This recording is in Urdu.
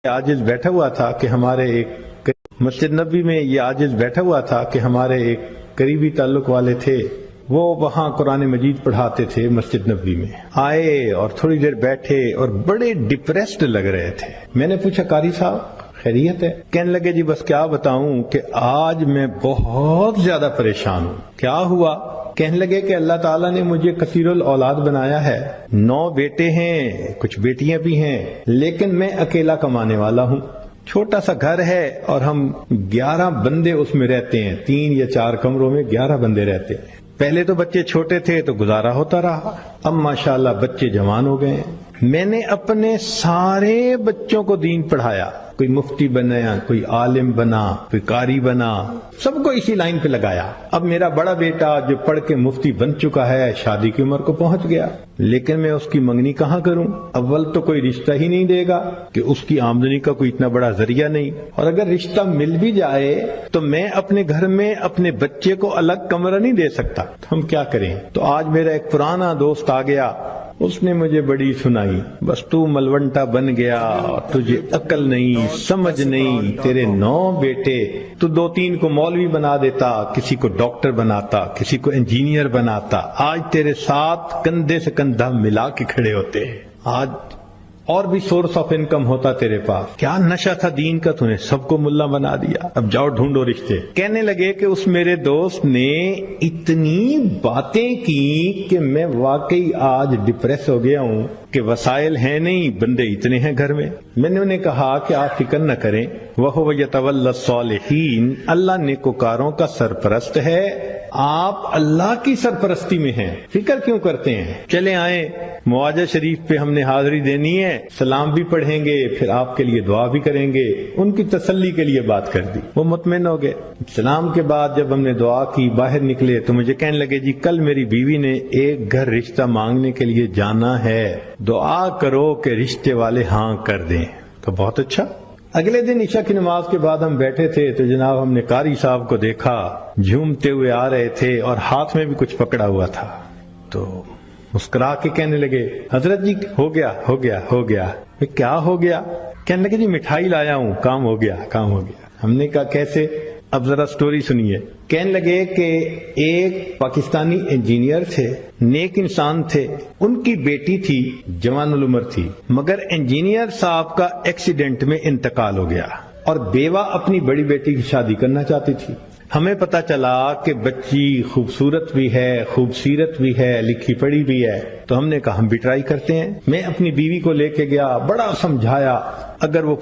عاجز بیٹھا ہوا تھا کہ ہمارے ایک مسجد نبوی میں یہ عاجز بیٹھا ہوا تھا کہ ہمارے ایک قریبی تعلق والے تھے، وہ وہاں قرآن مجید پڑھاتے تھے مسجد نبوی میں، آئے اور تھوڑی دیر بیٹھے اور بڑے ڈپریسڈ لگ رہے تھے۔ میں نے پوچھا قاری صاحب خیریت ہے؟ کہنے لگے جی بس کیا بتاؤں کہ آج میں بہت زیادہ پریشان ہوں۔ کیا ہوا؟ کہنے لگے کہ اللہ تعالیٰ نے مجھے کثیر الاولاد بنایا ہے، 9 بیٹے ہیں، کچھ بیٹیاں بھی ہیں، لیکن میں اکیلا کمانے والا ہوں۔ چھوٹا سا گھر ہے اور ہم 11 بندے اس میں رہتے ہیں، 3 یا 4 کمروں میں 11 بندے رہتے ہیں۔ پہلے تو بچے چھوٹے تھے تو گزارا ہوتا رہا، اب ماشاءاللہ بچے جوان ہو گئے ہیں۔ میں نے اپنے سارے بچوں کو دین پڑھایا، کوئی مفتی بنا، کوئی عالم بنا، کوئی قاری بنا، سب کو اسی لائن پہ لگایا۔ اب میرا بڑا بیٹا جو پڑھ کے مفتی بن چکا ہے، شادی کی عمر کو پہنچ گیا، لیکن میں اس کی منگنی کہاں کروں؟ اول تو کوئی رشتہ ہی نہیں دے گا کہ اس کی آمدنی کا کوئی اتنا بڑا ذریعہ نہیں، اور اگر رشتہ مل بھی جائے تو میں اپنے گھر میں اپنے بچے کو الگ کمرہ نہیں دے سکتا، ہم کیا کریں؟ تو آج میرا ایک پرانا دوست آ گیا، اس نے مجھے بڑی سنائی، بس تو ملونٹا بن گیا، تجھے عقل نہیں، سمجھ نہیں، تیرے 9 بیٹے، تو 2-3 کو مولوی بنا دیتا، کسی کو ڈاکٹر بناتا، کسی کو انجینئر بناتا، آج تیرے ساتھ کندھے سے کندھا ملا کے کھڑے ہوتے ہیں، آج اور بھی سورس آف انکم ہوتا تیرے پاس۔ کیا نشہ تھا دین کا، تو نے سب کو ملا بنا دیا، اب جاؤ ڈھونڈو رشتے۔ کہنے لگے کہ اس میرے دوست نے اتنی باتیں کی کہ میں واقعی آج ڈپریس ہو گیا ہوں کہ وسائل ہیں نہیں، بندے اتنے ہیں گھر میں۔ میں نے انہیں کہا کہ آپ فکر نہ کریں، وَهُوَ يَتَوَلَّى الصَّالِحِينَ، اللہ نیکوکاروں کا سرپرست ہے، آپ اللہ کی سرپرستی میں ہیں، فکر کیوں کرتے ہیں؟ چلے آئیں، مواجہ شریف پہ ہم نے حاضری دینی ہے، سلام بھی پڑھیں گے، پھر آپ کے لیے دعا بھی کریں گے۔ ان کی تسلی کے لیے بات کر دی، وہ مطمئن ہو گئے۔ سلام کے بعد جب ہم نے دعا کی، باہر نکلے تو مجھے کہنے لگے جی کل میری بیوی نے ایک گھر رشتہ مانگنے کے لیے جانا ہے، دعا کرو کہ رشتے والے ہاں کر دیں۔ تو بہت اچھا۔ اگلے دن عشاء کی نماز کے بعد ہم بیٹھے تھے تو جناب ہم نے قاری صاحب کو دیکھا، جھومتے ہوئے آ رہے تھے اور ہاتھ میں بھی کچھ پکڑا ہوا تھا، تو مسکرا کے کہنے لگے حضرت جی ہو گیا ہو گیا ہو گیا۔ کیا ہو گیا؟ کہنے لگے جی مٹھائی لایا ہوں، کام ہو گیا کام ہو گیا۔ ہم نے کہا کیسے؟ اب ذرا سٹوری سنیے۔ کہنے لگے کہ ایک پاکستانی انجینئر تھے، نیک انسان تھے، ان کی بیٹی تھی، جوان العمر تھی، مگر انجینئر صاحب کا ایکسیڈنٹ میں انتقال ہو گیا اور بیوہ اپنی بڑی بیٹی کی شادی کرنا چاہتی تھی۔ ہمیں پتا چلا کہ بچی خوبصورت بھی ہے، خوبصیرت بھی ہے، لکھی پڑھی بھی ہے، تو ہم نے کہا ہم بھی ٹرائی کرتے ہیں۔ میں اپنی بیوی کو لے کے گیا، بڑا سمجھایا، اگر وہ